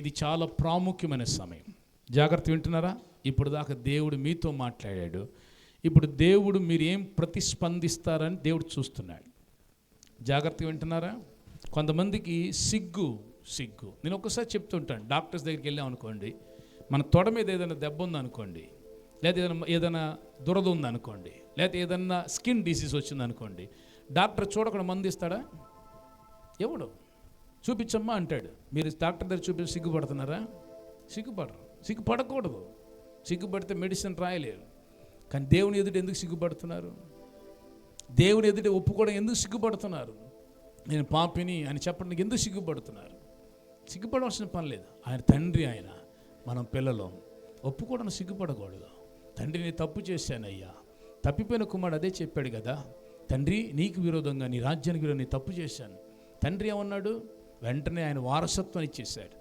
ఇది చాలా ప్రాముఖ్యమైన సమయం. జాగ్రత్త వింటున్నారా? ఇప్పుడు దాకా దేవుడు మీతో మాట్లాడాడు. ఇప్పుడు దేవుడు మీరు ఏం ప్రతిస్పందిస్తారని దేవుడు చూస్తున్నాడు. జాగ్రత్తగా వింటున్నారా? కొంతమందికి సిగ్గు నేను ఒక్కసారి చెప్తుంటాను. డాక్టర్స్ దగ్గరికి వెళ్ళాం అనుకోండి, మన తొడ మీద ఏదైనా దెబ్బ ఉందనుకోండి, లేదా ఏదైనా దురద ఉందనుకోండి, లేదా ఏదైనా స్కిన్ డిసీజ్ వచ్చిందనుకోండి, డాక్టర్ చూడకుండా మందు ఇస్తాడా? ఎవడు? చూపించమ్మా అంటాడు. మీరు డాక్టర్ దగ్గర చూపించి సిగ్గుపడుతున్నారా? సిగ్గుపడకూడదు. సిగ్గుపడితే మెడిసిన్ రాయలేరు. కానీ దేవుని ఎదుట ఎందుకు సిగ్గుపడుతున్నారు? దేవుని ఎదుట ఒప్పుకోవడం ఎందుకు సిగ్గుపడుతున్నారు? నేను పాపిని అని చెప్పడానికి ఎందుకు సిగ్గుపడుతున్నారు? సిగ్గుపడవలసిన పని లేదు. ఆయన తండ్రి, ఆయన మనం పిల్లలు. ఒప్పుకోవడం సిగ్గుపడకూడదు. తండ్రి నేను తప్పు చేశానయ్యా. తప్పిపోయిన కుమారుడు అదే చెప్పాడు కదా, తండ్రి నీకు విరోధంగా, నీ రాజ్యానికి విరోధంగా నేను తప్పు చేశాను. తండ్రి ఏమన్నాడు? వెంటనే ఆయన వారసత్వం ఇచ్చేశాడు.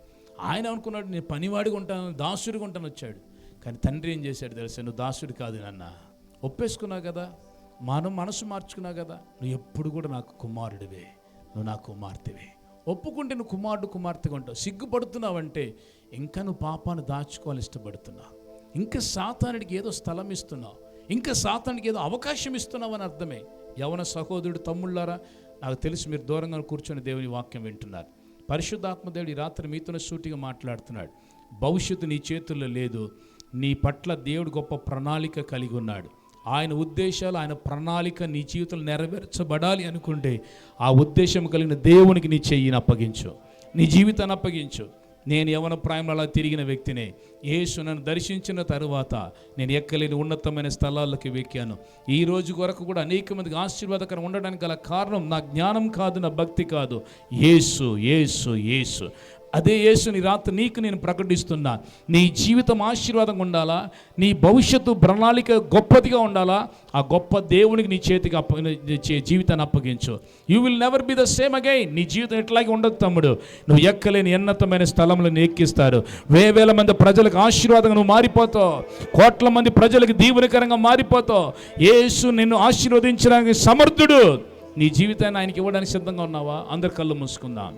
ఆయన అనుకున్నాడు నేను పనివాడిగా ఉంటాను, దాసుడిగా ఉంటాను వచ్చాడు. కానీ తండ్రి ఏం చేశాడు తెలుసా? నువ్వు దాసుడు కాదు నాన్న, ఒప్పేసుకున్నావు కదా, మనసు మార్చుకున్నావు కదా, నువ్వు ఎప్పుడు కూడా నాకు కుమారుడివే, నువ్వు నా కుమార్తెవే. ఒప్పుకుంటే నువ్వు కుమార్తెగా ఉంటావు. సిగ్గుపడుతున్నావంటే ఇంకా నువ్వు పాపాన్ని దాచుకోవాలి ఇష్టపడుతున్నావు, ఇంకా సాతానుడికి ఏదో స్థలం ఇస్తున్నావు, ఇంకా సాతానుడికి ఏదో అవకాశం ఇస్తున్నావు అని అర్థమే. యవన సహోదరుడు, తమ్ముళ్ళారా, నాకు తెలిసి మీరు దూరంగా కూర్చొని దేవుని వాక్యం వింటున్నారు. పరిశుద్ధాత్మదేవుడు ఈ రాత్రి మీతోనే సూటిగా మాట్లాడుతున్నాడు. భవిష్యత్తు నీ చేతుల్లో లేదు. నీ పట్ల దేవుడు గొప్ప ప్రణాళిక కలిగి ఉన్నాడు. ఆయన ఉద్దేశాలు, ఆయన ప్రణాళిక నీ జీవితంలో నెరవేర్చబడాలి అనుకుంటే ఆ ఉద్దేశం కలిగిన దేవునికి నీ చెయ్యిని అప్పగించు, నీ జీవితాన్ని అప్పగించు. నేను యవన ప్రాయంలో అలా తిరిగిన వ్యక్తినే. యేసు నన్ను దర్శించిన తరువాత నేను ఎక్కలేని ఉన్నతమైన స్థలాల్లోకి వెక్కాను. ఈ రోజు వరకు కూడా అనేక మందికి ఆశీర్వాదకరం ఉండడానికి గల కారణం నా జ్ఞానం కాదు, నా భక్తి కాదు, యేసు. అదే యేసుని రాత్రి నీకు నేను ప్రకటిస్తున్నా. నీ జీవితం ఆశీర్వాదంగా ఉండాలా, నీ భవిష్యత్తు ప్రణాళిక గొప్పదిగా ఉండాలా, ఆ గొప్ప దేవునికి నీ చేతికి జీవితాన్ని అప్పగించు. You will never be the same again. నీ జీవితం ఎట్లాగే ఉండదు తమ్ముడు. నువ్వు ఎక్కలేని ఉన్నతమైన స్థలంలో ఎక్కిస్తారు. వేల మంది ప్రజలకు ఆశీర్వాదంగా నువ్వు మారిపోతావు. కోట్ల మంది ప్రజలకు దీవెనకరంగా మారిపోతావు. యేసు నిన్ను ఆశీర్వదించడానికి సమర్థుడు. నీ జీవితాన్ని ఆయనకి ఇవ్వడానికి సిద్ధంగా ఉన్నావా? అందరు కళ్ళు మూసుకుందాం.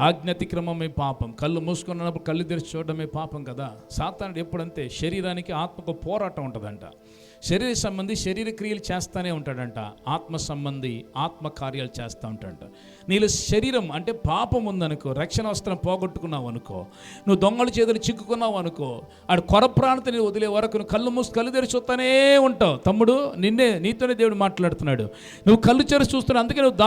ఆజ్ఞాతిక్రమమే పాపం. కళ్ళు మూసుకున్నప్పుడు కళ్ళు తెరిచి చూడడమే పాపం కదా. సాతానుడు ఎప్పుడంతే శరీరానికి ఆత్మకు పోరాటం ఉంటుందంట. శరీర సంబంధి శరీర క్రియలు చేస్తూనే ఉంటాడంట, ఆత్మ సంబంధి ఆత్మ కార్యాలు చేస్తూ ఉంటాడంట. నీలో శరీరం అంటే పాపం ఉందనుకో, రక్షణ వస్త్రం పోగొట్టుకున్నావు అనుకో, నువ్వు దొంగల చేతులు చిక్కుకున్నావు అనుకో, ఆడు కొర ప్రాణతని వదిలే వరకు నువ్వు కళ్ళు తెరిచి చూస్తూనే ఉంటావు. తమ్ముడు, నీతోనే దేవుడు మాట్లాడుతున్నాడు. నువ్వు కళ్ళు తెరిచి చూస్తున్నావు, అందుకే నువ్వు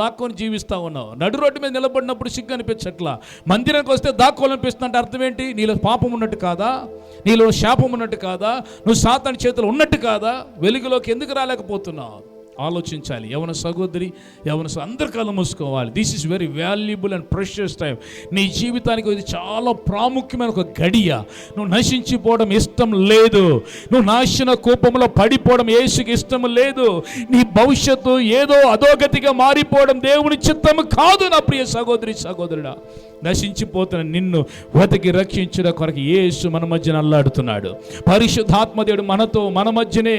దాక్కొని జీవిస్తూ ఉన్నావు. నడు రోడ్డు మీద నిలబడినప్పుడు సిగ్గు అనిపించట్లా, మందిరానికి వస్తే దాక్కోవాలనిపిస్తుందంటే అర్థం ఏంటి? నీలో పాపం ఉన్నట్టు కాదా? నీలో శాపం ఉన్నట్టు కాదా? నువ్వు సాతాను చేతులు ఉన్నట్టు కాదా? వెలుగులోకి ఎందుకు రాలేకపోతున్నావు? ఆలోచించాలి. యవన సహోదరి, అందరు కళ్ళు మూసుకోవాలి. This is very valuable and precious time. నీ జీవితానికి ఇది చాలా ప్రాముఖ్యమైన ఒక గడియ. నువ్వు నశించిపోవడం ఇష్టం లేదు. నువ్వు నాశన కూపంలో పడిపోవడం యేసుకి ఇష్టం లేదు. నీ భవిష్యత్తు ఏదో అధోగతిగా మారిపోవడం దేవుని చిత్తము కాదు. నా ప్రియ సహోదరుడా, నశించిపోతున్న నిన్ను వెతికి రక్షించిన కొరకు యేసు మన మధ్యన అల్లాడుతున్నాడు. పరిశుద్ధాత్మదేవుడు మన మధ్యనే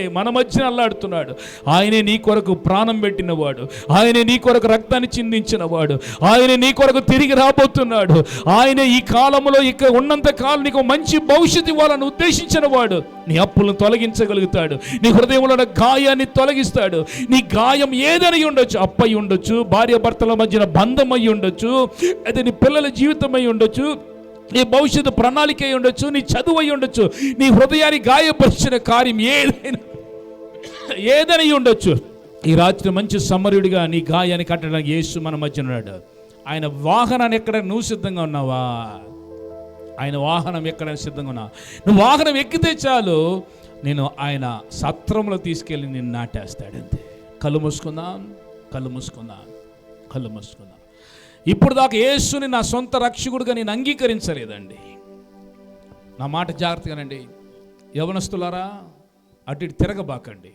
అల్లాడుతున్నాడు. ఆయనే నీ కొరకు ప్రాణం పెట్టినవాడు, ఆయనే నీ కొరకు రక్తాన్ని చిందించినవాడు, ఆయనే నీ కొరకు తిరిగి రాబోతున్నాడు. ఆయనే ఈ కాలంలో ఇక్కడ ఉన్నంత కాలం నీకు మంచి భవిష్యత్తు ఇవ్వాలని ఉద్దేశించిన వాడు. నీ అప్పులను తొలగించగలుగుతాడు, నీ హృదయంలో ఉన్న గాయాన్ని తొలగిస్తాడు. నీ గాయం ఏదైనా ఉండొచ్చు, అప్పయి ఉండొచ్చు, భార్య భర్తల మధ్యన బంధం అయి ఉండొచ్చు, అదే నీ పిల్లల జీవితం అయి ఉండొచ్చు, నీ భవిష్యత్తు ప్రణాళిక అయి ఉండొచ్చు, నీ చదువు అయి ఉండొచ్చు, నీ హృదయాన్ని గాయపరిచిన కార్యం ఏదైనా ఉండొచ్చు. ఈ రాత్రి మంచి సమరుడిగా నీ గాయాన్ని కట్టడానికి యేసు మన మధ్య ఉన్నాడు. ఆయన వాహనాన్ని ఎక్కడ నువ్వు సిద్ధంగా ఉన్నావా? ఆయన వాహనం ఎక్కడైనా సిద్ధంగా ఉన్నావా? నువ్వు వాహనం ఎక్కితే చాలు, నేను ఆయన సత్రంలో తీసుకెళ్ళి నేను నాటేస్తాడంతే. కళ్ళు మూసుకుందాం. ఇప్పుడు దాకా యేసుని నా సొంత రక్షకుడిగా నేను అంగీకరించలేదండి. నా మాట జాగ్రత్తగానండి. యవనస్తులారా, అటు ఇటు తిరగబాకండి.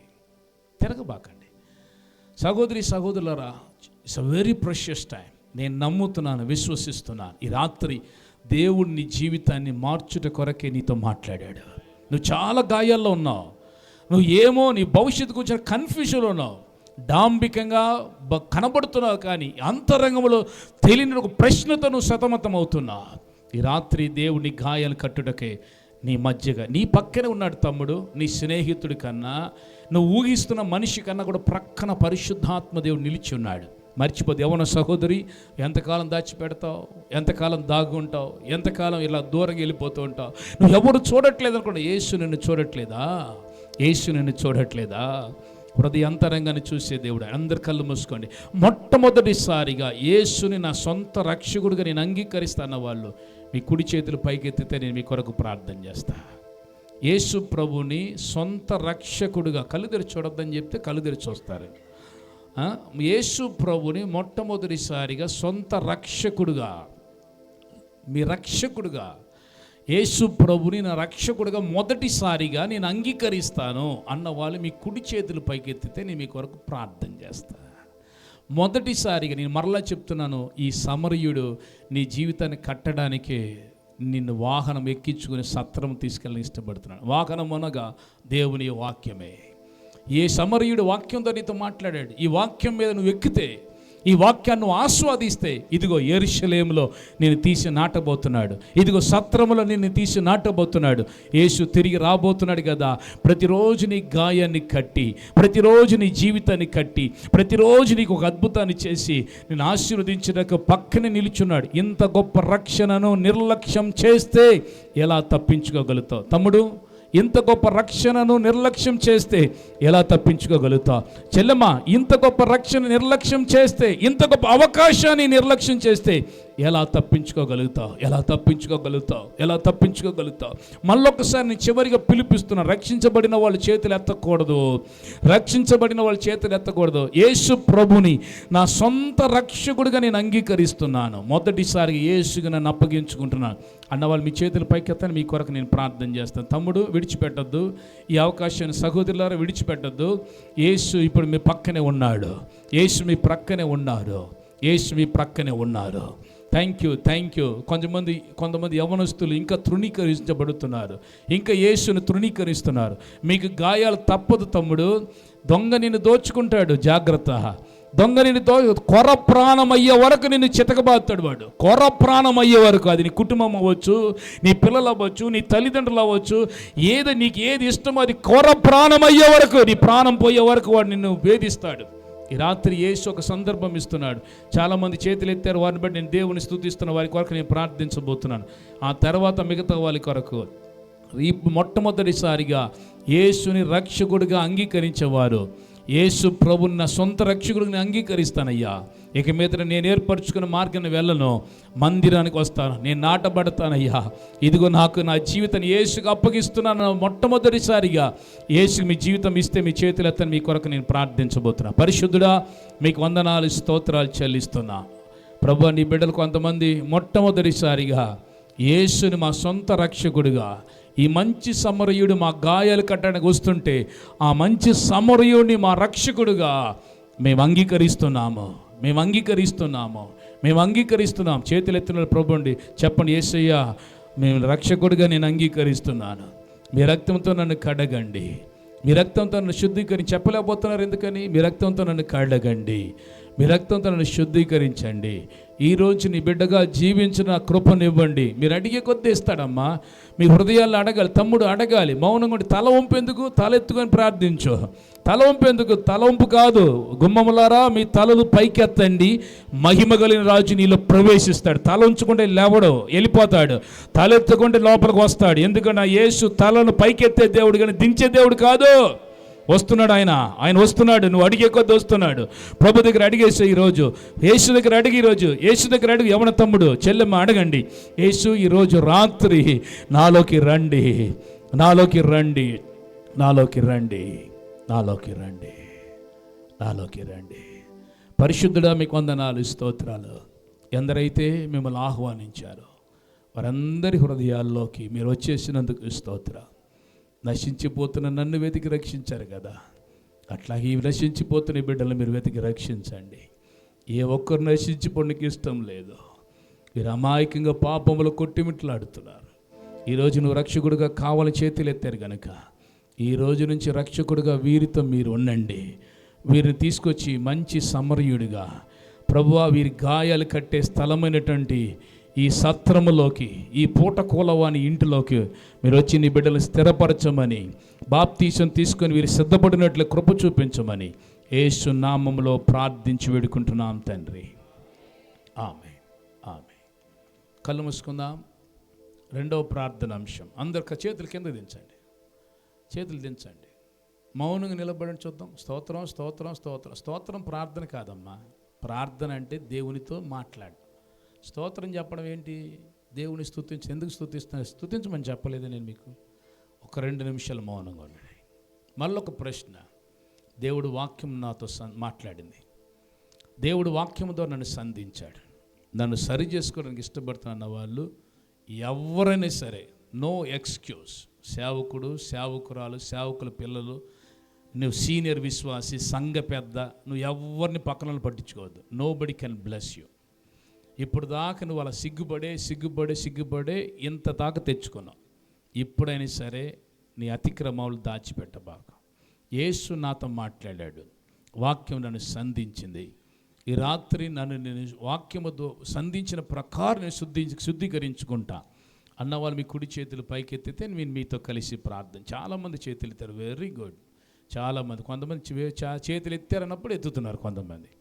సహోదరులారా, it's a very precious time. నేను నమ్ముతున్నాను, విశ్వసిస్తున్నాను. ఈ రాత్రి దేవుడు నీ జీవితాన్ని మార్చుట కొరకే నీతో మాట్లాడాడు. నువ్వు చాలా గాయాల్లో ఉన్నావు. నువ్వు నీ భవిష్యత్తు గురించి కన్ఫ్యూజన్లో ఉన్నావు. డాంబికంగా కనబడుతున్నావు, కానీ అంతరంగంలో తెలియని ఒక ప్రశ్నతో నువ్వు సతమతం అవుతున్నావు. ఈ రాత్రి దేవుని గాయాలు కట్టుటకే నీ మధ్యగా నీ పక్కనే ఉన్నాడు తమ్ముడు. నీ స్నేహితుడి కన్నా, నువ్వు ఊహిస్తున్న మనిషి కన్నా కూడా ప్రక్కన పరిశుద్ధాత్మ దేవుడు నిలిచి ఉన్నాడు. మర్చిపోదు. యవ్వన సహోదరి, ఎంతకాలం దాచిపెడతావు, ఎంతకాలం దాగుంటావు, ఎంతకాలం ఇలా దూరంగా వెళ్ళిపోతూ ఉంటావు. నువ్వు ఎవరు చూడట్లేదు అనుకోండి. యేసు నిన్ను చూడట్లేదా? యేసు నిన్ను చూడట్లేదా? హృదయ అంతరంగాన్ని చూసే దేవుడు. అందరి కళ్ళు మూసుకోండి. మొట్టమొదటిసారిగా యేసుని నా సొంత రక్షకుడిగా నేను అంగీకరిస్తాన్న వాళ్ళు మీ కుడి చేతులు పైకెత్తితే నేను మీ కొరకు ప్రార్థన చేస్తా. యేసు ప్రభుని సొంత రక్షకుడిగా, కళ్ళు తెరిచి చూడొద్దని చెప్తే కళ్ళు తెరిచి చూస్తారు. యేసు ప్రభుని మొట్టమొదటిసారిగా సొంత రక్షకుడుగా, మీ రక్షకుడుగా, యేసు ప్రభుని నా రక్షకుడుగా మొదటిసారిగా నేను అంగీకరిస్తాను అన్న వాళ్ళు మీ కుడి చేతులు పైకెత్తితే నేను మీ కొరకు ప్రార్థన చేస్తా. మొదటిసారిగా నేను మరలా చెప్తున్నాను, ఈ సమరయుడు నీ జీవితాన్ని కట్టడానికే నిన్ను వాహనం ఎక్కించుకుని సత్రం తీసుకెళ్ళని ఇష్టపడుతున్నాను. వాహనం అనగా దేవుని వాక్యమే. ఏ సమరయుడు వాక్యంతో నీతో మాట్లాడాడు. ఈ వాక్యం మీద నువ్వు ఎక్కితే, ఈ వాక్యాన్ని నువ్వు ఆస్వాదిస్తే, ఇదిగో యెరూషలేములో నేను తీసి నాటబోతున్నాడు, ఇదిగో సత్రములో నిన్ను తీసి నాటబోతున్నాడు. యేసు తిరిగి రాబోతున్నాడు కదా. ప్రతిరోజు నీ గాయాన్ని కట్టి, ప్రతిరోజు నీ జీవితాన్ని కట్టి, ప్రతిరోజు నీకు ఒక అద్భుతాన్ని చేసి నేను ఆశీర్వదించడానికి పక్కనే నిలుచున్నాడు. ఇంత గొప్ప రక్షణను నిర్లక్ష్యం చేస్తే ఎలా తప్పించుకోగలుగుతావు తమ్ముడు? ఇంత గొప్ప రక్షణను నిర్లక్ష్యం చేస్తే ఎలా తప్పించుకోగలుగుతావు చెల్లెమ్మ? ఇంత గొప్ప రక్షణ నిర్లక్ష్యం చేస్తే, ఇంత గొప్ప అవకాశాన్ని నిర్లక్ష్యం చేస్తే ఎలా తప్పించుకోగలుగుతావు? ఎలా తప్పించుకోగలుగుతావు? ఎలా తప్పించుకోగలుగుతావు? మళ్ళొకసారి నేను చివరిగా పిలిపిస్తున్నా, రక్షించబడిన వాళ్ళు చేతులు ఎత్తకూడదు, రక్షించబడిన వాళ్ళు చేతులు ఎత్తకూడదు. యేసు ప్రభుని నా సొంత రక్షకుడిగా నేను అంగీకరిస్తున్నాను, మొదటిసారిగా యేసుగా నన్ను అప్పగించుకుంటున్నాను అన్నవాళ్ళు మీ చేతుల పైకెత్తని మీ కొరకు నేను ప్రార్థన చేస్తాను. తమ్ముడు విడిచిపెట్టద్దు ఈ అవకాశాన్ని, సహోదరులారా విడిచిపెట్టద్దు. యేసు ఇప్పుడు మీ పక్కనే ఉన్నాడు, యేసు మీ ప్రక్కనే ఉన్నారు, యేసు మీ ప్రక్కనే ఉన్నారు. Thank you. కొంతమంది యవనస్తులు ఇంకా తృణీకరించబడుతున్నారు, ఇంకా యేసుని తృణీకరిస్తున్నారు. మీకు గాయాలు తప్పదు తమ్ముడు. దొంగ నిన్ను దోచుకుంటాడు, జాగ్రత్త. దొంగ నిన్ను కొర ప్రాణం అయ్యే వరకు నిన్ను చితకబాతాడు వాడు. కొర ప్రాణం అయ్యే వరకు, అది నీ కుటుంబం అవ్వచ్చు, నీ పిల్లలు అవ్వచ్చు, నీ తల్లిదండ్రులు అవ్వచ్చు, నీకు ఏది ఇష్టమో అది కొర ప్రాణం అయ్యే వరకు, నీ ప్రాణం పోయే వరకు వాడు నిన్ను వేధిస్తాడు. ఈ రాత్రి యేసు ఒక సందర్భం ఇస్తున్నాడు. చాలామంది చేతులు ఎత్తారు, వారిని బట్టి నేను దేవుని స్తుతిస్తున్న వారి కొరకు నేను ప్రార్థించబోతున్నాను. ఆ తర్వాత మిగతా వాళ్ళ కొరకు మొట్టమొదటిసారిగా యేసుని రక్షకుడిగా అంగీకరించేవారు, యేసు ప్రభుని నా సొంత రక్షకుడిని అంగీకరిస్తానయ్యా, ఇక మీద నేను ఏర్పరచుకున్న మార్గాన్ని వెళ్ళను, మందిరానికి వస్తాను, నేను నాటబడతానయ్యా, ఇదిగో నాకు నా జీవితాన్ని యేసుకు అప్పగిస్తున్నాను. మొట్టమొదటిసారిగా యేసుకు మీ జీవితం ఇస్తే మీ చేతులు ఎత్తని మీ కొరకు నేను ప్రార్థించబోతున్నా. పరిశుద్ధుడా, మీకు వందనాలు స్తోత్రాలు చెల్లిస్తున్నా. ప్రభు, నీ బిడ్డలు కొంతమంది మొట్టమొదటిసారిగా యేసుని మా సొంత రక్షకుడిగా, ఈ మంచి సమరయుడు మా గాయాలు కట్టడానికి వస్తుంటే ఆ మంచి సమరయుడిని మా రక్షకుడుగా మేము అంగీకరిస్తున్నాము. చేతులు ఎత్తిన ప్రభుండి చెప్పండి, యేసయ్యా మేము రక్షకుడిగా నేను అంగీకరిస్తున్నాను, మీ రక్తంతో నన్ను కడగండి, మీ రక్తంతో నన్ను శుద్ధీకరించి. చెప్పలేకపోతున్నారు ఎందుకని? మీ రక్తంతో నన్ను కడగండి, మీ రక్తంతో నన్ను శుద్ధీకరించండి. ఈరోజు నీ బిడ్డగా జీవించిన కృపనివ్వండి. మీరు అడిగే కొద్దీ ఇస్తాడమ్మా. మీ హృదయాల్లో అడగాలి తమ్ముడు, అడగాలి. మౌనంగా ఉండి తల వంపెందుకు? తల ఎత్తుకొని ప్రార్థించు. తల వంపెందుకు? తల వంపు కాదు. గుమ్మములారా మీ తలలు పైకెత్తండి, మహిమ కలిగిన రాజు నీలో ప్రవేశిస్తాడు. తల ఉంచుకుంటే లేవడు, వెళ్ళిపోతాడు. తల ఎత్తుకుంటే లోపలికి వస్తాడు. ఎందుకంటే యేసు తలను పైకెత్తే దేవుడు కానీ దించే దేవుడు కాదు. వస్తున్నాడు ఆయన వస్తున్నాడు. నువ్వు అడిగే కొద్ది వస్తున్నాడు. ప్రభు దగ్గర అడిగేసే ఈరోజు, యేసు దగ్గర అడిగి, ఈరోజు యేసు దగ్గర అడిగి. యవన తమ్ముడు చెల్లెమ్మ అడగండి, యేసు ఈరోజు రాత్రి నాలోకి రండి, నాలోకి రండి, నాలోకి రండి, నాలోకి రండి, నాలోకి రండి. పరిశుద్ధుడా, మీకు వందనాలు స్తోత్రాలు. ఎందరైతే మిమ్మల్ని ఆహ్వానించారో వారందరి హృదయాల్లోకి మీరు వచ్చేసినందుకు స్తోత్రం. నశించిపోతున్న నన్ను వెతికి రక్షించారు కదా, అట్లాగే ఈ నశించిపోతున్న బిడ్డలు మీరు వెతికి రక్షించండి. ఏ ఒక్కరు నశించిపోవడానికి ఇష్టం లేదు. మీరు అమాయకంగా పాపములు కొట్టిమిట్లాడుతున్నారు. ఈరోజు నువ్వు రక్షకుడిగా కావాలని చేతులు ఎత్తారు కనుక ఈ రోజు నుంచి రక్షకుడిగా వీరితో మీరు ఉండండి. వీరిని తీసుకొచ్చి మంచి సమరయుడిగా ప్రభువా వీరి గాయాలు కట్టే స్థలమైనటువంటి ఈ సత్రములోకి, ఈ పూటకూలవాని ఇంటిలోకి మీరు వచ్చి నీ బిడ్డలు స్థిరపరచమని, బాప్తీసం తీసుకొని వీరు సిద్ధపడినట్లు కృప చూపించమని యేసు నామములో ప్రార్థించి వేడుకుంటున్నాం తండ్రి. ఆమేన్. ఆమేన్. కళ్ళు మూసుకుందాం. రెండవ ప్రార్థన అంశం. అందరు చేతులు కింద దించండి, చేతులు దించండి. మౌనంగా నిలబడి చూద్దాం. స్తోత్రం, స్తోత్రం, స్తోత్రం. స్తోత్రం ప్రార్థన కాదమ్మా. ప్రార్థన అంటే దేవునితో మాట్లాడు. స్తోత్రం చెప్పడం ఏంటి? దేవుని స్తుతించి. ఎందుకు స్తుతిస్తున్నా? స్తుతించమని చెప్పలేదు నేను మీకు. ఒక 2 నిమిషాలు మౌనంగా ఉండండి. మళ్ళొక ప్రశ్న. దేవుడు వాక్యం నాతో మాట్లాడింది. దేవుడు వాక్యం ద్వారా నన్ను సంధించాడు. నన్ను సరి చేసుకోవడానికి ఇష్టపడుతున్న వాళ్ళు ఎవరైనా సరే, నో ఎక్స్క్యూజ్. సేవకుడు, సేవకురాలు, సేవకుల పిల్లలు, నువ్వు సీనియర్ విశ్వాసి, సంఘ పెద్ద, నువ్వు ఎవరిని పక్కన పట్టించుకోవద్దు. Nobody can bless you. ఇప్పుడు దాకా నువ్వు అలా సిగ్గుపడే ఇంత దాకా తెచ్చుకున్నావు. ఇప్పుడైనా సరే నీ అతిక్రమాలు దాచిపెట్టబాక. యేసు నాతో మాట్లాడాడు, వాక్యం నన్ను సంధించింది. ఈ రాత్రి నన్ను నేను వాక్యముతో సంధించిన ప్రకారం నేను శుద్ధీకరించుకుంటా అన్నవాళ్ళు మీ కుడి చేతులు పైకెత్తితే నేను మీతో కలిసి ప్రార్థన. చాలామంది చేతులు ఎత్తారు, వెరీ గుడ్. చాలామంది, కొంతమంది చేతులు ఎత్తారన్నప్పుడు ఎత్తుతున్నారు కొంతమంది.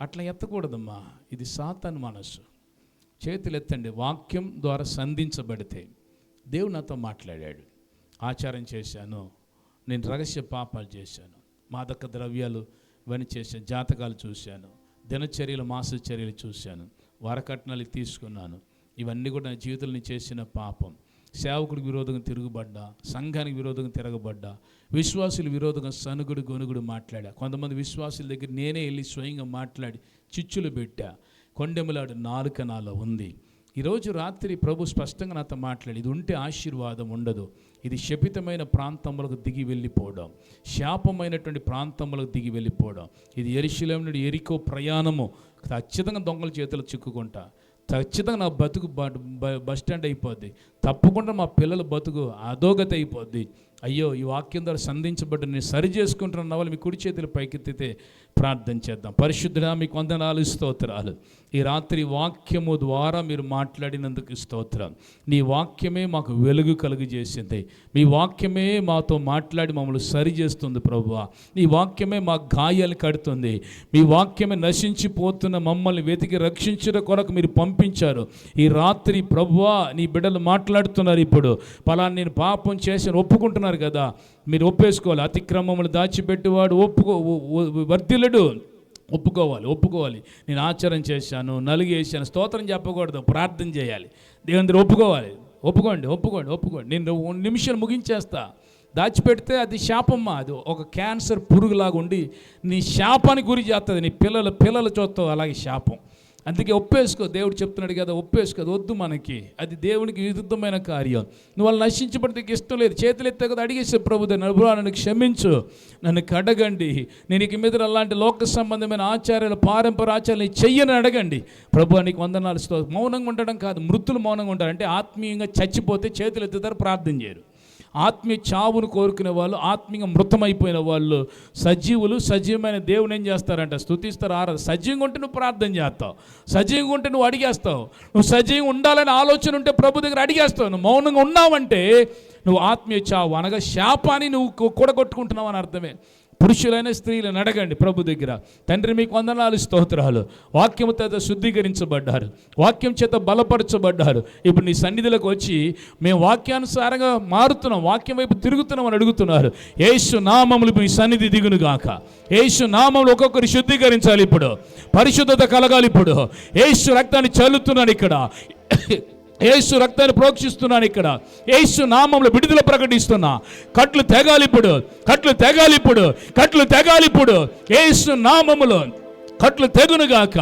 అట్లా ఎత్తకూడదమ్మా, ఇది సాతాను మనస్సు. చేతులు ఎత్తండి. వాక్యం ద్వారా సంధించబడితే దేవుడు నాతో మాట్లాడాడు. ఆచారం చేశాను, నేను రహస్య పాపాలు చేశాను, మాదక ద్రవ్యాలు ఇవన్నీ చేశాను, జాతకాలు చూశాను, దినచర్యలు మాసచర్యలు చూశాను, వరకట్నాలు తీసుకున్నాను. ఇవన్నీ కూడా నా జీవితంలో నేను చేసిన పాపం. సేవకుడికి విరోధంగా తిరుగుబడ్డా, సంఘానికి విరోధంగా తిరగబడ్డా, విశ్వాసుల విరోధంగా సనుగుడు గొనుగుడు మాట్లాడా. కొంతమంది విశ్వాసుల దగ్గర నేనే వెళ్ళి స్వయంగా మాట్లాడి చిచ్చులు పెట్టా. కొండెములాడు నాలుక నాలో ఉంది. ఈరోజు రాత్రి ప్రభు స్పష్టంగా నాతో మాట్లాడి, ఇది ఉంటే ఆశీర్వాదం ఉండదు, ఇది శపితమైన ప్రాంతములకు దిగి వెళ్ళిపోవడం, శాపమైనటువంటి ప్రాంతములకు దిగి వెళ్ళిపోవడం, ఇది యెరూషలేము నుండి యెరికో ప్రయాణము, ఖచ్చితంగా దొంగల చేతులు చిక్కుకుంటా, ఖచ్చితంగా నా బతుకు బస్ స్టాండ్ అయిపోద్ది, తప్పకుండా మా పిల్లల బతుకు అధోగతి అయిపోద్ది. అయ్యో, ఈ వాక్యం ద్వారా సంధించబడ్డ నేను సరి చేసుకుంటున్న వాళ్ళు మీ కుడి చేతులు పైకెత్తితే ప్రార్థన చేద్దాం. పరిశుద్ధుడా, మీకు వందనాలు, స్తోత్రాలు. ఈ రాత్రి వాక్యము ద్వారా మీరు మాట్లాడినందుకు స్తోత్రం. నీ వాక్యమే మాకు వెలుగు కలుగజేసింది. మీ వాక్యమే మాతో మాట్లాడి మమ్మల్ని సరి చేస్తుంది ప్రభువా. నీ వాక్యమే మా గాయాలు కడుతుంది. మీ వాక్యమే నశించిపోతున్న మమ్మల్ని వెతికి రక్షించిన కొరకు మీరు పంపించారు. ఈ రాత్రి ప్రభువా నీ బిడ్డలు మాట్లాడుతున్నారు. ఇప్పుడు పలానా నేను పాపం చేసి ఒప్పుకుంటున్నారు కదా, మీరు ఒప్పేసుకోవాలి. అతిక్రమములు దాచిపెట్టేవాడు వర్ధిల్లడు. ఒప్పుకోవాలి. నేను ఆచారం చేశాను, నలుగేసాను, స్తోత్రం చెప్పకూడదు, ప్రార్థన చేయాలి. దేవుని దగ్గర ఒప్పుకోండి. నేను 1 నిమిషం ముగించేస్తా. దాచిపెడితే అది శాపమ్మా. అది ఒక క్యాన్సర్ పురుగులాగా ఉండి నీ శాపానికి గురి చేస్తుంది. నీ పిల్లలు చూస్తావు అలాగే శాపం. అందుకే ఒప్పేసుకో. దేవుడు చెప్తున్నాడు కదా, ఒప్పేసుకో. వద్దు మనకి, అది దేవునికి విరుద్ధమైన కార్యం. నువ్వు వాళ్ళు నశించబడితే ఇష్టం లేదు. చేతులు ఎత్తే కదా అడిగేసే ప్రభు, నన్ను క్షమించు, నన్ను కడగండి, నేను ఇక మీద అలాంటి లోక సంబంధమైన ఆచారాలు, పారంపర్య ఆచారాలు చెయ్యని అడగండి. ప్రభు నీకు వందనాలు. మౌనంగా ఉండడం కాదు, మృతులు మౌనంగా ఉంటారు. అంటే ఆత్మీయంగా చచ్చిపోతే చేతులు ఎత్తుతారు, ప్రార్థన చేయరు. ఆత్మీయ చావును కోరుకునే వాళ్ళు, ఆత్మీయంగా మృతమైపోయిన వాళ్ళు, సజీవులు, సజీవమైన దేవుని ఏం చేస్తారంట? స్తుతిస్తారు, ఆరాధన. సజీవంగా ఉంటే నువ్వు ప్రార్థన చేస్తావు, సజీవంగా ఉంటే నువ్వు అడిగేస్తావు. నువ్వు సజీవంగా ఉండాలని ఆలోచన ఉంటే ప్రభు దగ్గర అడిగేస్తావు. నువ్వు మౌనంగా ఉన్నావంటే నువ్వు ఆత్మీయ చావు అనగా శాపాన్ని నువ్వు కూడగొట్టుకుంటున్నావు అని అర్థమే. పురుషులైన స్త్రీలను అడగండి ప్రభు దగ్గర. తండ్రి మీకు వందనాలు, స్తోత్రాలు. వాక్యము చేత శుద్ధీకరించబడ్డారు, వాక్యం చేత బలపరచబడ్డారు. ఇప్పుడు నీ సన్నిధిలోకి వచ్చి మేము వాక్యానుసారంగా మారుతున్నాం, వాక్యం వైపు తిరుగుతున్నాం అని అడుగుతున్నారు. యేసు నామములు మీ సన్నిధి దిగును గాక. యేసు నామములు ఒక్కొక్కరు శుద్ధీకరించాలి. ఇప్పుడు పరిశుద్ధత కలగాలి. ఇప్పుడు యేసు రక్తాన్ని చల్లుతున్నాను ఇక్కడ, యేసు రక్తాన్ని ప్రోక్షిస్తున్నాను ఇక్కడ, యేసు నామములో విడుదల ప్రకటిస్తున్నా. కట్లు తెగాలి ఇప్పుడు యేసు నామములో కట్లు తెగునుగాక.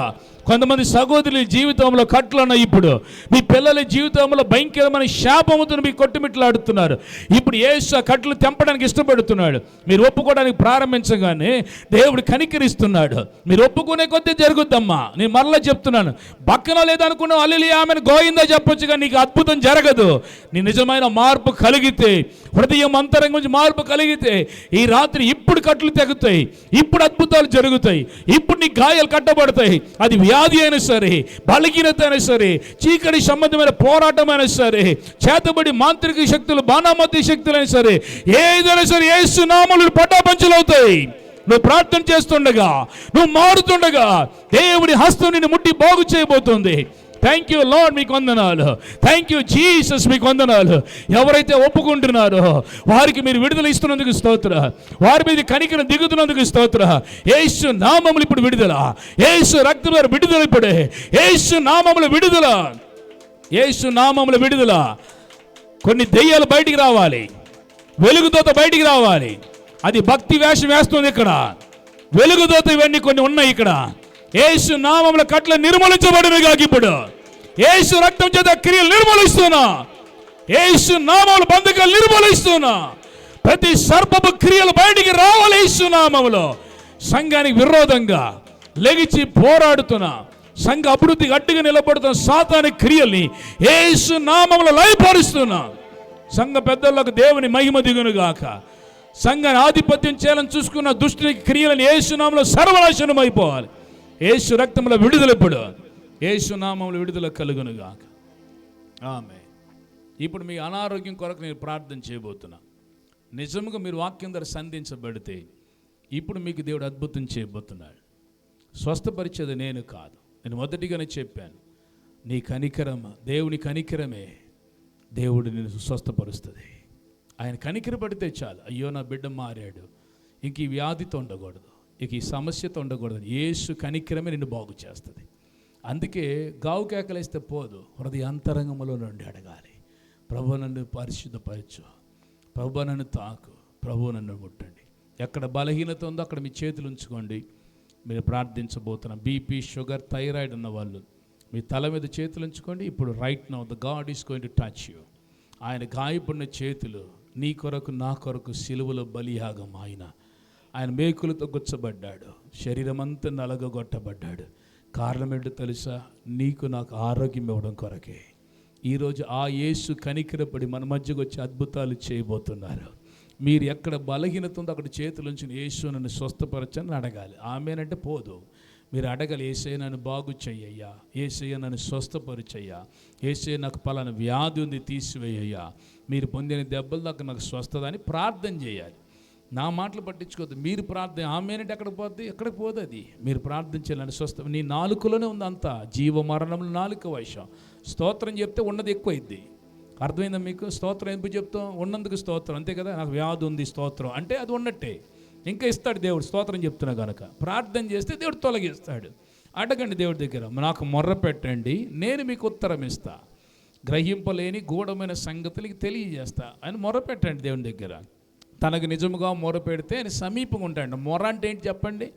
కొంతమంది సహోదరుల జీవితంలో కట్లు ఉన్నాయి. ఇప్పుడు మీ పిల్లల జీవితంలో భయంకరమైన శాపముతో మీ కొట్టుమిట్లాడుతున్నారు. ఇప్పుడు యేసు ఆ కట్లు తెంపడానికి ఇష్టపడుతున్నాడు. మీరు ఒప్పుకోవడానికి ప్రారంభించగానే దేవుడు కనికరిస్తున్నాడు. మీరు ఒప్పుకునే కొద్దీ జరుగుద్దమ్మా. నేను మరలా చెప్తున్నాను, పక్కన లేదనుకున్నావు హల్లెలూయా ఆమెను గోయిందా చెప్పొచ్చుగా, నీకు అద్భుతం జరగదు. నీ నిజమైన మార్పు కలిగితే, హృదయం అంతరంగం నుంచి మార్పు కలిగితే ఈ రాత్రి ఇప్పుడు కట్లు తెగుతాయి, ఇప్పుడు అద్భుతాలు జరుగుతాయి, ఇప్పుడు నీ గాయాలు కట్టబడతాయి. అది వ్యాధి అయినా సరే, బలహీనత అయినా సరే, చీకటి సంబంధమైన పోరాటం అయినా సరే, చేతబడి మాంత్రిక శక్తులు, బాణామతి శక్తులు అయినా సరే, ఏదైనా సరే యేసు నామములో పటాపంచలవుతాయి. నువ్వు ప్రార్థన చేస్తుండగా, నువ్వు మారుతుండగా దేవుడి హస్తం నిన్ను ముట్టి బాగు చేయబోతుంది. థ్యాంక్ యూ లార్డ్, మీకు వందనాలు. థ్యాంక్ యూ జీసస్, మీకు వందనాలు. ఎవరైతే ఒప్పుకుంటున్నారో వారికి మీరు విడుదల ఇస్తున్నందుకు స్తోత్ర, వారి మీద కనికరం దిగుతున్నందుకు స్తోత్ర. యేసు నామములు ఇప్పుడు విడుదల, యేసు రక్తం ద్వారా విడుదల, ఇప్పుడే యేసు నామముల విడుదల, యేసు నామముల విడుదల. కొన్ని దెయ్యాలు బయటికి రావాలి, వెలుగుదోత బయటికి రావాలి. అది భక్తి వేషం వేస్తుంది. ఇక్కడ వెలుగుదోత ఇవన్నీ కొన్ని ఉన్నాయి. ఇక్కడ యేసు నామముల కట్ల నిర్మూలించబడినగా, ఇప్పుడు యేసు రక్తం చేత క్రియలు నిర్మూలిస్తున్నా, యేసు నామముల బంధకాలు నిర్మూలిస్తున్నా. ప్రతి సర్పపు క్రియలు బయటికి రావాలి యేసు నామములో. సంఘానికి విరోధంగా లెగిచి పోరాడుతున్నా, సంఘ అభివృద్ధికి అడ్డుగా నిలబడుతున్న సాతాని క్రియల్ని యేసు నామములో లయపరుస్తున్నా. సంఘ పెద్దలకు దేవుని మహిమ దిగునుగాక. సంఘాన్ని ఆధిపత్యం చేయాలని చూసుకున్న దుష్టుని క్రియలను యేసు నామములో సర్వనాశనం అయిపోవాలి. యేసు రక్తంలో విడుదల, ఇప్పుడు యేసు నామములో విడుదల కలుగునుగాక. ఆమేన్. ఇప్పుడు మీ అనారోగ్యం కొరకు నేను ప్రార్థన చేయబోతున్నా. నిజంగా మీరు వాక్యం ద్వారా సంధించబడితే ఇప్పుడు మీకు దేవుడు అద్భుతం చేయబోతున్నాడు. స్వస్థపరిచేది నేను కాదు. నేను మొదటిగానే చెప్పాను, నీ కనికరం, దేవుని కనికరమే దేవుడు నిన్ను స్వస్థపరుస్తుంది. ఆయన కనికరపడితే చాలు. అయ్యో నా బిడ్డ మారాడు, ఇంక ఈ వ్యాధితో ఉండకూడదు, ఇక ఈ సమస్యతో ఉండకూడదు. యేసు కనికరమే నిన్ను బాగు చేస్తుంది. అందుకే గావు కేకలేస్తే పోదు, హృదయ అంతరంగంలో నుండి అడగాలి. ప్రభు నన్ను పరిశుద్ధపరచు, ప్రభు నన్ను తాకు, ప్రభు నన్ను ముట్టండి. ఎక్కడ బలహీనత ఉందో అక్కడ మీ చేతులు ఉంచుకోండి. మీరు ప్రార్థించబోతున్న బీపీ, షుగర్, థైరాయిడ్ ఉన్న వాళ్ళు మీ తల మీద చేతులు ఉంచుకోండి. ఇప్పుడు right now the God is going to touch you. ఆయన గాయపడిన చేతులు నీ కొరకు, నా కొరకు సిలువలో బలియాగం. ఆయన మేకులతో గుచ్చబడ్డాడు, శరీరం అంతా నలగొట్టబడ్డాడు. కారణం ఏంటో తెలుసా? నీకు నాకు ఆరోగ్యం ఇవ్వడం కొరకే. ఈరోజు ఆ యేసు కనికరపడి మన మధ్యకు వచ్చి అద్భుతాలు చేయబోతున్నారు. మీరు ఎక్కడ బలహీనత ఉందో అక్కడ చేతులుంచి యేసు నన్ను స్వస్థపరచని అడగాలి. ఆమెనంటే పోదు. మీరు అడగాలి, యేసయ్య నన్ను బాగు చెయ్యయ్యా, యేసయ్య నన్ను స్వస్థపరిచయ్యా, యేసయ్య నాకు పలానా వ్యాధి ఉంది తీసివేయ్యా, మీరు పొందిన దెబ్బలు నాకు స్వస్థత అని ప్రార్థన చేయాలి. నా మాటలు పట్టించుకోవద్దు. మీరు ప్రార్థన ఆమెనంటే ఎక్కడికి పోద్ది? ఎక్కడికి పోదు. అది మీరు ప్రార్థన చేయాలని స్వస్థ నీ నాలుకలోనే ఉంది అంతా. జీవ మరణంలో నాలుక వశం. స్తోత్రం చెప్తే ఉన్నది ఎక్కువైద్ది. అర్థమైందా మీకు? స్తోత్రం ఎందుకు చెప్తాం? ఉన్నందుకు స్తోత్రం, అంతే కదా. నాకు వ్యాధి ఉంది, స్తోత్రం అంటే అది ఉన్నట్టే. ఇంకా ఇస్తాడు దేవుడు, స్తోత్రం చెప్తున్నా కనుక. ప్రార్థన చేస్తే దేవుడు తొలగిస్తాడు. అడగండి దేవుడి దగ్గర, నాకు మొర్ర పెట్టండి, నేను మీకు ఉత్తరం ఇస్తా, గ్రహింపలేని గూఢమైన సంగతులకి తెలియజేస్తా అని మొర్ర పెట్టండి దేవుని దగ్గర. తనకు నిజముగా మొర పెడితే ఆయన సమీపంగా ఉంటాడు. మొర అంటే ఏంటి చెప్పండి?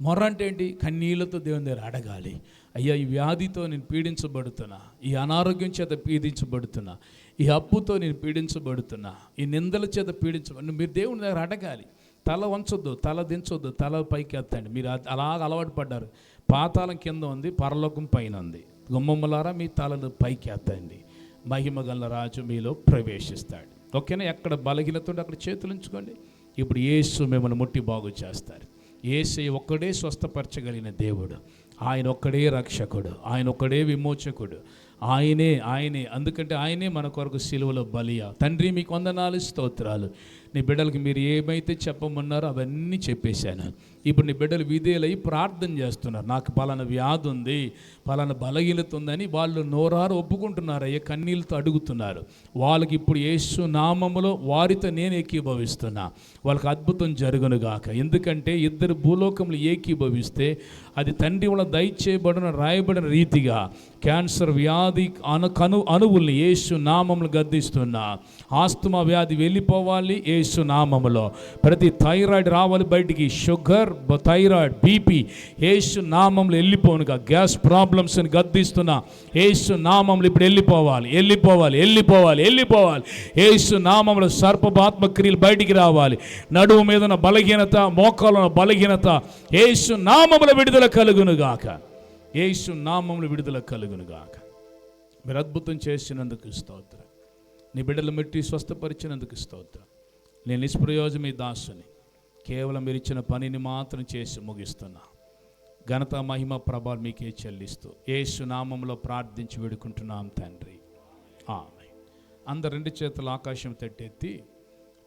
మొర అంటే ఏంటి? కన్నీళ్లతో దేవుని దగ్గర అడగాలి. అయ్యా, ఈ వ్యాధితో నేను పీడించబడుతున్నా, ఈ అనారోగ్యం చేత పీడించబడుతున్నా, ఈ అప్పుతో నేను పీడించబడుతున్నా, ఈ నిందల చేత పీడించబడి మీరు దేవుని దగ్గర అడగాలి. తల వంచొద్దు, తల దించొద్దు, తల పైకి ఎత్తండి. మీరు అలాగ అలవాటు పడ్డారు. పాతాళం కింద ఉంది, పరలోకం పైన ఉంది. గుమ్మమ్మలారా మీ తలను పైకి ఎత్తండి, మహిమ గల రాజు మీలో ప్రవేశిస్తాడు. ఓకేనా? ఎక్కడ బలహీనత ఉంటే అక్కడ చేతులు ఉంచుకోండి. ఇప్పుడు యేసు మిమ్మల్ని ముట్టి బాగు చేస్తారు. యేసయ్య ఒక్కడే స్వస్థపరచగలిగిన దేవుడు, ఆయన ఒక్కడే రక్షకుడు, ఆయన ఒక్కడే విమోచకుడు, ఆయనే. అందుకంటే ఆయనే మన కొరకు సిలువలో బలియా. తండ్రి మీకు వందనాలు, స్తోత్రాలు. నీ బిడ్డలకి మీరు ఏమైతే చెప్పమన్నారో అవన్నీ చెప్పేశాను. ఇప్పుడు నీ బిడ్డలు విధేయులై ప్రార్థన చేస్తున్నారు. నాకు పలానా వ్యాధి ఉంది, పలానా బలహీనత ఉందని వాళ్ళు నోరారు ఒప్పుకుంటున్నారు. అయ్యే కన్నీళ్ళతో అడుగుతున్నారు. వాళ్ళకి ఇప్పుడు యేసు నామములో వారితో నేను ఏకీభవిస్తున్నా. వాళ్ళకి అద్భుతం జరుగునుగాక. ఎందుకంటే ఇద్దరు భూలోకములు ఏకీభవిస్తే అది తండ్రి వల్ల దయచేయబడిన రాయబడిన రీతిగా క్యాన్సర్ వ్యాధి అణువుల్ని యేసు నామములు గద్దిస్తున్నా. ఆస్తమా వ్యాధి వెళ్ళిపోవాలి యేసు నామములో. ప్రతి థైరాయిడ్ రావాలి బయటికి, షుగర్, థైరాయిడ్, బీపీ యేసు నామంలో వెళ్ళిపోనుగా. గ్యాస్ ప్రాబ్లమ్స్ని గద్దిస్తున్నా యేసు నామంలో ఇప్పుడు వెళ్ళిపోవాలి, వెళ్ళిపోవాలి, వెళ్ళిపోవాలి, వెళ్ళిపోవాలి. యేసు నామంలో సర్పపాత్మ క్రియలు బయటికి రావాలి. నడుము మీద ఉన్న బలహీనత, మోకాల్లో ఉన్న బలహీనత యేసు నామములో విడుదల కలుగునుగాక, యేసు నామములో విడుదల కలుగునుగాక. మీరు అద్భుతం చేసినందుకు స్తోత్రం. నీ బిడ్డలు మెట్టి స్వస్థపరిచినందుకు స్తోత్రం. నేను నిష్ప్రయోజనం మీ దాసుని, కేవలం మీరు ఇచ్చిన పనిని మాత్రం చేసి ముగిస్తున్నా. ఘనత, మహిమ, ప్రభావం మీకే చెల్లిస్తూ యేసు నామంలో ప్రార్థించి వేడుకుంటున్నాం తండ్రి, ఆమేన్. అందరు 2 చేతులు ఆకాశం తట్టెత్తి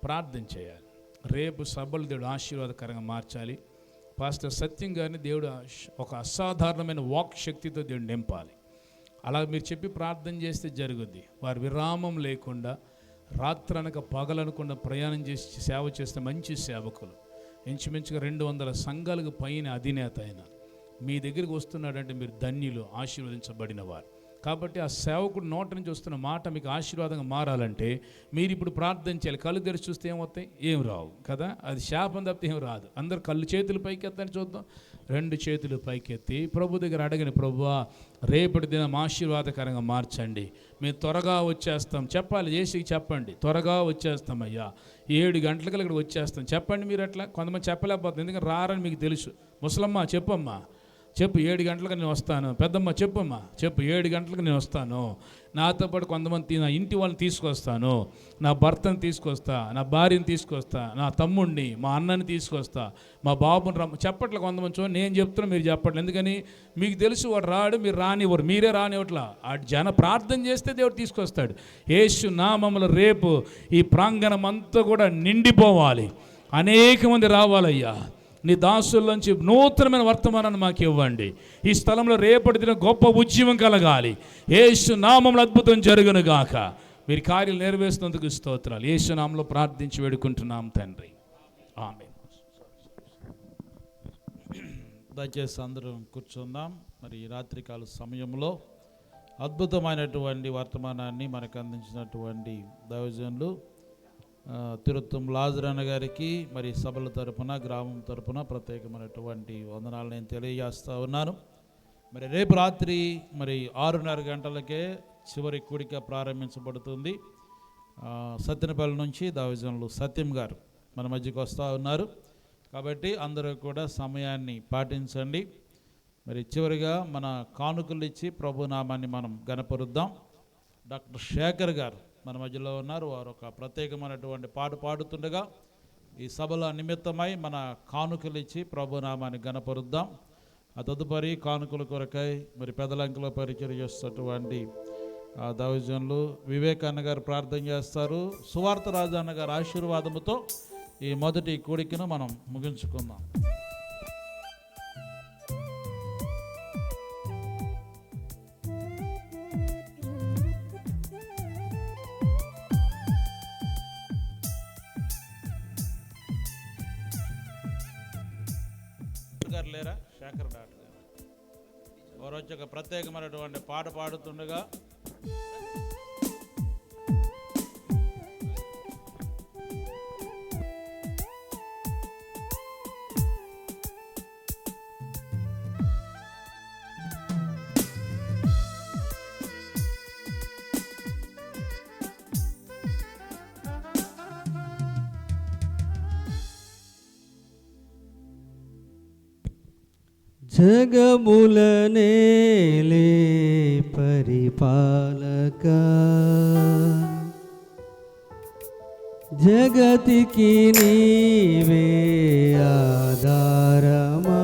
ప్రార్థన చేయాలి. రేపు సభలు దేవుడు ఆశీర్వాదకరంగా మార్చాలి. పాస్టర్ సత్యం గారిని దేవుడు ఒక అసాధారణమైన వాక్ శక్తితో దేవుడు నింపాలి. అలా మీరు చెప్పి ప్రార్థన చేస్తే జరుగుద్ది. వారు విరామం లేకుండా రాత్రనక పగలనకుండా ప్రయాణం చేసి సేవ చేస్తే మంచి సేవకులు. ఇంచుమించుగా 200 సంఘాలకు పైన అధినేత అయిన మీ దగ్గరికి వస్తున్నాడంటే మీరు ధన్యులు, ఆశీర్వదించబడిన వారు. కాబట్టి ఆ సేవకుడు నోట నుంచి వస్తున్న మాట మీకు ఆశీర్వాదంగా మారాలంటే మీరు ఇప్పుడు ప్రార్థన చేయాలి. కళ్ళు తెరిచి చూస్తే ఏమవుతాయి? ఏం రావు కదా, అది శాపం తప్పితే ఏం రాదు. అందరు కళ్ళు చేతులు పైకి ఎత్తని చూద్దాం. 2 చేతులు పైకెత్తి ప్రభు దగ్గర అడగని, ప్రభువా రేపటి దినం ఆశీర్వాదకరంగా మార్చండి, మేము త్వరగా వచ్చేస్తాం చెప్పాలి. యేసుకి చెప్పండి, త్వరగా వచ్చేస్తామయ్యా, 7 గంటలకు ఇక్కడ వచ్చేస్తాం చెప్పండి. మీరు అట్లా కొంతమంది చెప్పలేకపోతుంది, ఎందుకంటే రారని మీకు తెలుసు. ముసలమ్మ చెప్పమ్మా, చెప్పు 7 గంటలకు నేను వస్తాను. పెద్దమ్మ చెప్పమ్మా, చెప్పు 7 గంటలకు నేను వస్తాను. నాతో పాటు కొంతమంది నా ఇంటి వాళ్ళని తీసుకొస్తాను, నా భర్తను తీసుకొస్తా, నా భార్యను తీసుకొస్తా, నా తమ్ముడిని, మా అన్నని తీసుకొస్తా, మా బాబుని చెప్పట్లే. కొంతమంది చూడండి, నేను చెప్తున్నా మీరు చెప్పట్లేదు. ఎందుకని? మీకు తెలుసు వాడు రాడు, మీరు రానివ్వరు, మీరే రానివ్వట్లా. ఆ ప్రార్థన చేస్తే దేవుడు తీసుకొస్తాడు. యేసు నామములో రేపు ఈ ప్రాంగణం అంతా కూడా నిండిపోవాలి, అనేక మంది రావాలయ్యా. నీ దాసుల్లోంచి నూతనమైన వర్తమానాన్ని మాకు ఇవ్వండి. ఈ స్థలంలో రేపటి దిన గొప్ప ఉద్యమం కలగాలి. యేసు నామములో అద్భుతం జరుగును గాక. మీరు కార్యాలు నెరవేర్చినందుకు స్తోత్రాలు. యేసు నామములో ప్రార్థించి వేడుకుంటున్నాం తండ్రి, ఆమేన్. దయచేసి అందరం కూర్చుందాం. మరి ఈ రాత్రికాల సమయంలో అద్భుతమైనటువంటి వర్తమానాన్ని మనకు అందించినటువంటి దైవజనులు తిరుత్తం లాజరన్న గారికి మరి సభల తరపున, గ్రామం తరపున ప్రత్యేకమైనటువంటి వందనాలు నేను తెలియజేస్తూ ఉన్నాను. మరి రేపు రాత్రి మరి 6:30 గంటలకే చివరి కూడిక ప్రారంభించబడుతుంది. సత్యనపల్లి నుంచి దైవజనులు సత్యం గారు మన మధ్యకు వస్తూ ఉన్నారు. కాబట్టి అందరూ కూడా సమయాన్ని పాటించండి. మరి చివరిగా మన కానుకలు ఇచ్చి ప్రభునామాన్ని మనం గణపరుద్దాం. డాక్టర్ శేఖర్ గారు మన మధ్యలో ఉన్నారు. వారు ఒక ప్రత్యేకమైనటువంటి పాట పాడుతుండగా ఈ సభల నిమిత్తమై మన కానుకలు ఇచ్చి ప్రభునామాన్ని గణపరుద్దాం. ఆ తదుపరి కానుకల కొరకై మరి పెదలంకలో పరిచయం చేస్తున్నటువంటి దైవజనులు వివేక్ అన్న గారు ప్రార్థన చేస్తారు. సువార్త రాజు అన్న గారి ఆశీర్వాదముతో ఈ మొదటి కూడికను మనం ముగించుకుందాం. లేరా శేఖర్ డాక్టర్ గారు వారు వచ్చి ఒక ప్రత్యేకమైనటువంటి పాట పాడుతుండగా జగములనేలే పరిపాలక, జగతికి నీవే ఆధారమా,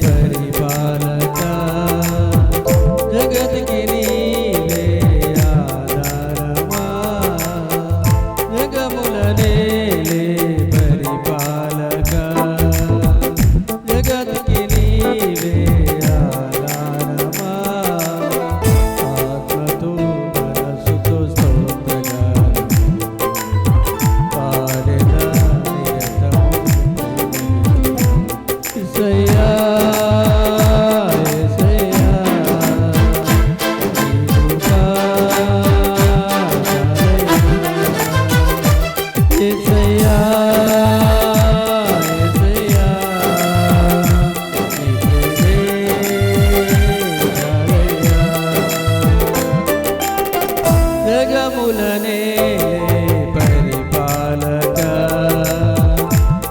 పరిపాలక జగతికి నీవే ఆధారమా జగములనే పరిపాలక జగతికి నీవే ఆధారమా ఆత్మతో మనసుతో స్తోత్రగానం పాడెదా నిరతము యేసయ్యా యేసయ్యా నీ కృప యేసయ్యా యేసయ్యా నీ ప్రేమే జగములనే పరిపాలక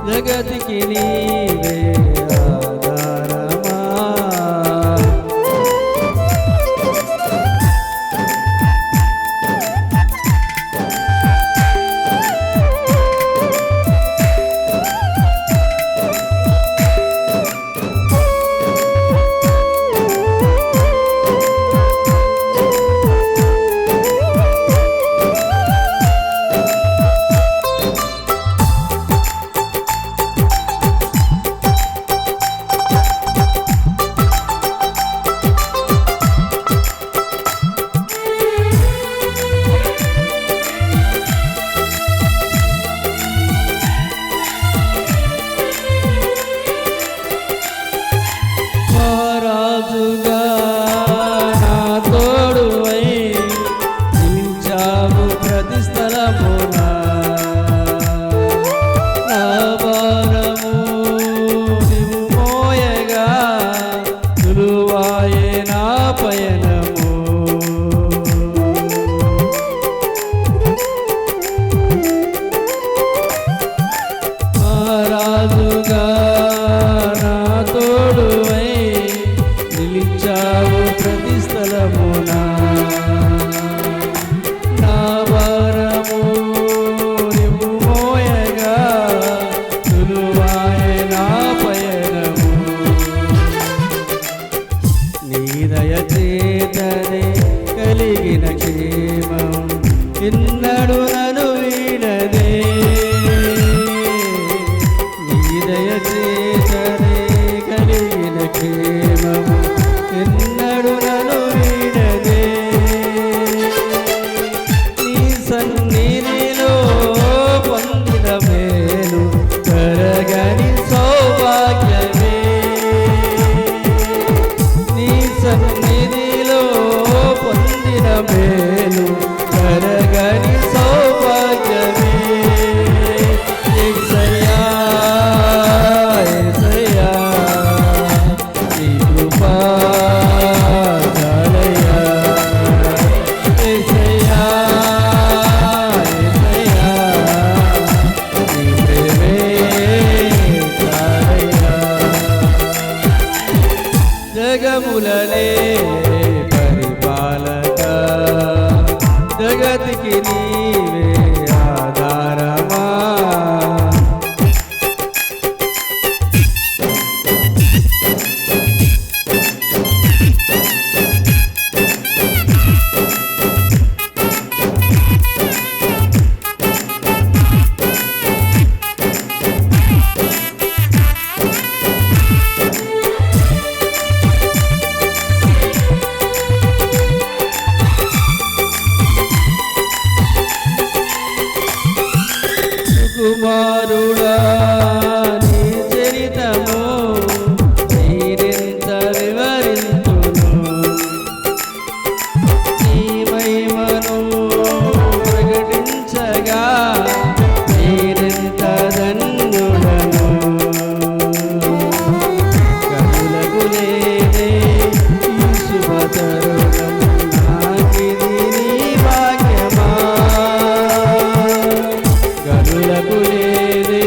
జగతికి నీవే ఆధారమా రాజుగా నా తోడువై నిలిచావు ప్రతి స్థలమున నా భారము నీవు మోయగా సులువాయే నా పయనము రాజుగా నా తోడువై నిలిచావు ప్రతి స్థలమున నా భారము నీవు మోయగా సులువాయే నా పయనము నీ దయ చేతనే కలిగిన క్షేమం ఎన్నడు నన్ను వీడదే నీ దయ చేతనే కలిగిన క్షేమం ఎన్నడు నన్ను వీడదే నీ సన్నిధిలో పొందిన మేలు కరగని సౌభాగ్యమే నీ సన్నిధిలో పొందిన మేలు కరగని సౌభాగ్యమే యేసయ్యా యేసయ్యా నీ కృపా చాలయ్యా యేసయ్యా యేసయ్యా నీ ప్రేమే చాలయ్యా జగములనే పరిపాలక జగతికి నీవే ఆధారమా కుమారుడా నీ చరితము నీరెంత వివరింతును నీ మహిమను ప్రకటించగా నీరెంత ధన్యుడను కనులకు లేదే ఈ శుభతరుణం నాకిది నీ భాగ్యమా కనులకు లేదే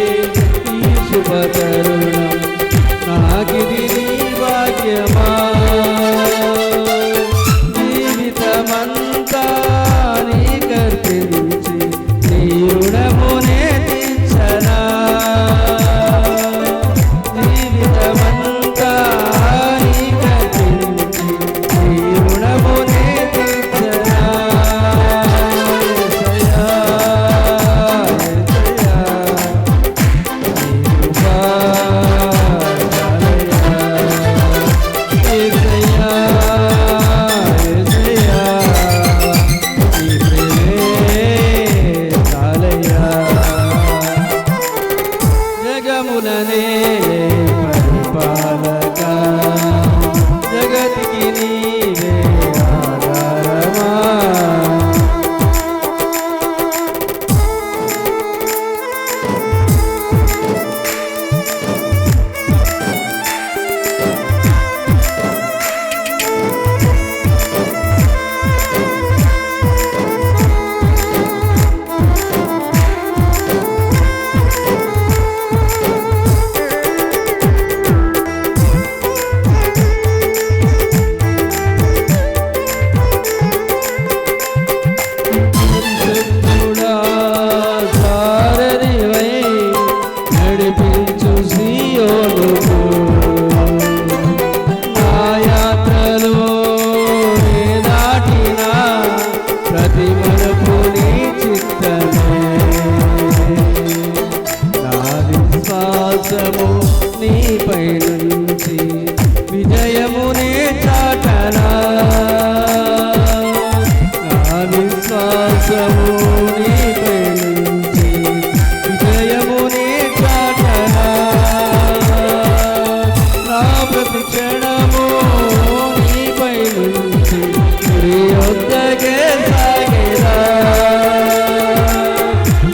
ప్రతి క్షణము నీపై నుంచి నీ యొద్దకే సాగేదా.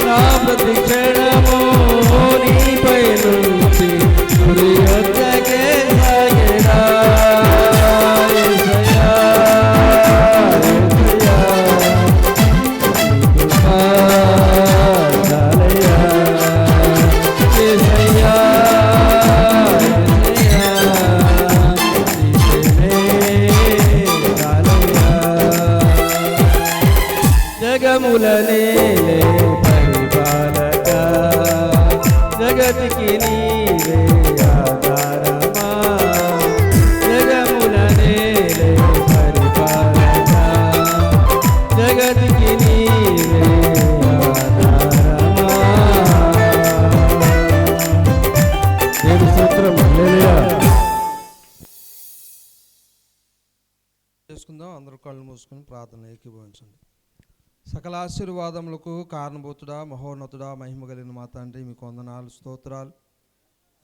నా ప్రతి క్షణము నీపై నుంచి నీ యొద్దకే సాగేదా. యేసయ్యా, యేసయ్యా, జగములనే పరిపాలక జగతికి నీవే ఆధారమా. జగములనే పరిపాలక జగతికి నీవే ఆధారమా. దేవుని స్తోత్రం. హల్లెలూయా. చేసుకుందాం. అందరూ కళ్ళు మూసుకొని ప్రార్థన ఏకీభవించండి. సకల ఆశీర్వాదములకు కారణభూతుడా, మహోన్నతుడా, మహిమ కలిగిన మా తండ్రి, మీకు వందనాలు, స్తోత్రాలు.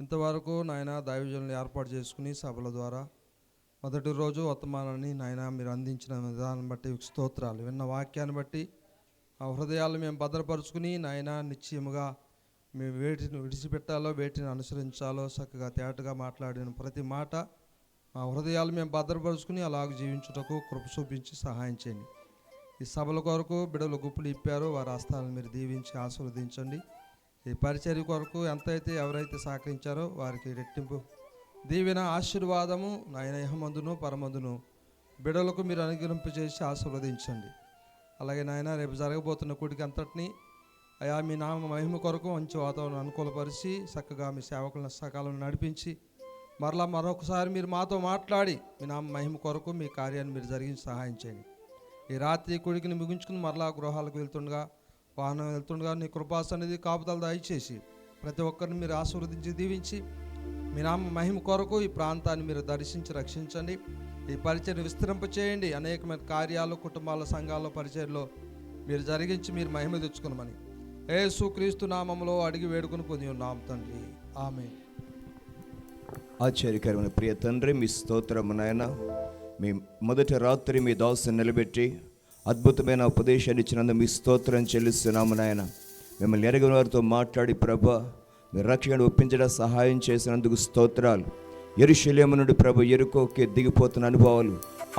ఇంతవరకు నాయన దైవజనులు ఏర్పాటు చేసుకుని సభల ద్వారా మొదటి రోజు వర్తమానాన్ని నాయన మీరు అందించిన విధానం బట్టి మీకు స్తోత్రాలు. విన్న వాక్యాన్ని బట్టి ఆ హృదయాలు మేము భద్రపరుచుకుని నాయన నిశ్చయముగా మేము వేటిని విడిచిపెట్టాలో, వేటిని అనుసరించాలో చక్కగా తేటగా మాట్లాడిన ప్రతి మాట మా హృదయాలు మేము భద్రపరుచుకుని అలాగ జీవించుటకు కృప చూపించి సహాయం చేయండి. ఈ సభల కొరకు బిడలు గుప్పులు ఇప్పారో వారి హస్తాలను మీరు దీవించి ఆశీర్వదించండి. ఈ పరిచర్య కొరకు ఎంతైతే ఎవరైతే సహకరించారో వారికి రెట్టింపు దీవెన, ఆశీర్వాదము నాయన ఇహమందును పరమందును బిడలకు మీరు అనుగ్రహింపజేసి ఆశీర్వదించండి. అలాగే నాయన రేపు జరగబోతున్న కూడికి అంతటినీ అయా మీ నామ మహిమ కొరకు మంచి వాతావరణం అనుకూలపరిచి చక్కగా మీ సేవకులను సకాలం నడిపించి మరొకసారి మీరు మాతో మాట్లాడి మీ నామ మహిమ కొరకు మీ కార్యాన్ని మీరు జరిగించి సహాయం చేయండి. ఈ రాత్రి కూడికిని ముగించుకుని మరలా గృహాలకు వెళ్తుండగా, వాహనం వెళ్తుండగా నీ కృపాసన్నిధి కాపుదల దయచేసి ప్రతి ఒక్కరిని మీరు ఆశీర్వదించి దీవించి మీ నామ మహిమ కొరకు ఈ ప్రాంతాన్ని మీరు దర్శించి రక్షించండి. ఈ పరిచర్య విస్తరింపచేయండి. అనేకమైన కార్యాలు, కుటుంబాల, సంఘాల పరిచర్యలో మీరు జరిగించి మీరు మహిమ తెచ్చుకునమని యేసుక్రీస్తు నామములో అడిగి వేడుకొని పొంది ఉన్నాం తండ్రి, ఆమేన్. ఆశ్చర్యకరమైన ప్రియ తండ్రి, మీ స్తోత్రము నాయన. మీ మొదటి రాత్రి మీ దాసుని నిలబెట్టి అద్భుతమైన ఉపదేశాన్ని ఇచ్చినందుకు మీ స్తోత్రం చెల్లిస్తున్నాము నాయన. మిమ్మల్ని ఎరగిన వారితో మాట్లాడి ప్రభా మీ రక్షణ ఒప్పించడం సహాయం చేసినందుకు స్తోత్రాలు. యెరూషలేము నుండి ప్రభు యెరికోకి దిగిపోతున్న అనుభవాలు,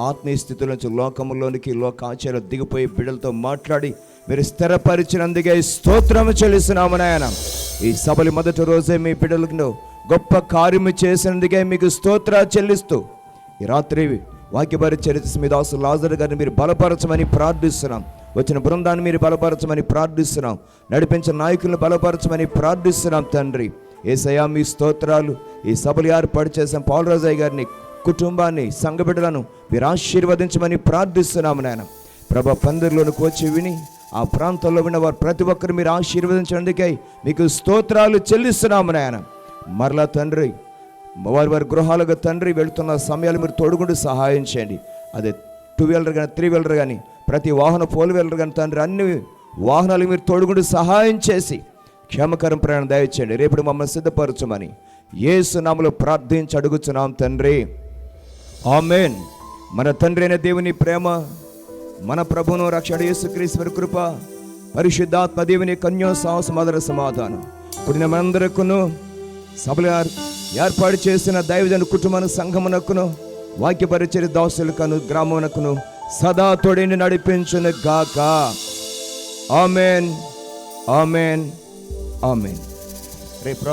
ఆత్మీయ స్థితుల నుంచి లోకములోనికి లోకాచారం దిగిపోయి బిడ్డలతో మాట్లాడి మీరు స్థిరపరిచినందుకే స్తోత్రం చెల్లిస్తున్నాము నాయన. ఈ సభలు మొదటి రోజే మీ బిడ్డలకు గొప్ప కార్యము చేసినందుకే మీకు స్తోత్రాలు చెల్లిస్తూ ఈ రాత్రి వాక్యపరిచర్య మీ దాసు లాజరు గారిని మీరు బలపరచమని ప్రార్థిస్తున్నాం. వచ్చిన బృందాన్ని మీరు బలపరచమని ప్రార్థిస్తున్నాం. నడిపించిన నాయకులను బలపరచమని ప్రార్థిస్తున్నాం తండ్రి. యేసయ్యా మీ స్తోత్రాలు. ఈ సభలు ఏర్పాటు చేసిన పాలరాజయ్య గారిని, కుటుంబాన్ని, సంఘ బిడ్డలను మీరు ఆశీర్వదించమని ప్రార్థిస్తున్నాము నాయన. ప్రభా పందిరిలోనికి వచ్చి విని ఆ ప్రాంతంలో విన్న వారు ప్రతి ఒక్కరు మీరు ఆశీర్వదించినందుకై మీకు స్తోత్రాలు చెల్లిస్తున్నాము నాయన. మరలా తండ్రి వారి గృహాలుగా తండ్రి వెళుతున్న సమయాలు మీరు తోడుగుంటూ సహాయం చేయండి. అదే 2 వీలర్ కానీ 3 వీలర్ కానీ ప్రతి వాహనం 4 వీలర్ కానీ తండ్రి అన్ని వాహనాలు మీరు తోడుగుంటూ సహాయం చేసి క్షేమకరం ప్రయాణం దయచేయండి. రేపు మమ్మల్ని సిద్ధపరచమని యేసు నామములో ప్రార్థించి అడుగుచున్నాం తండ్రి, ఆమేన్. మన తండ్రి అయిన దేవుని ప్రేమ, మన ప్రభువును రక్షణ యేసుక్రీస్తు కృప, పరిశుద్ధాత్మ దేవుని కన్యా సహవాస సమాధానం కూడిన మనందరకును, సభలు ఏర్పాటు చేసిన దైవజన కుటుంబ సంఘమునకును, వాక్య పరిచర్య దాసులకును, గ్రామమునకును సదా తోడిని నడిపించును గాక. ఆమేన్, ఆమేన్, ఆమేన్. రేపు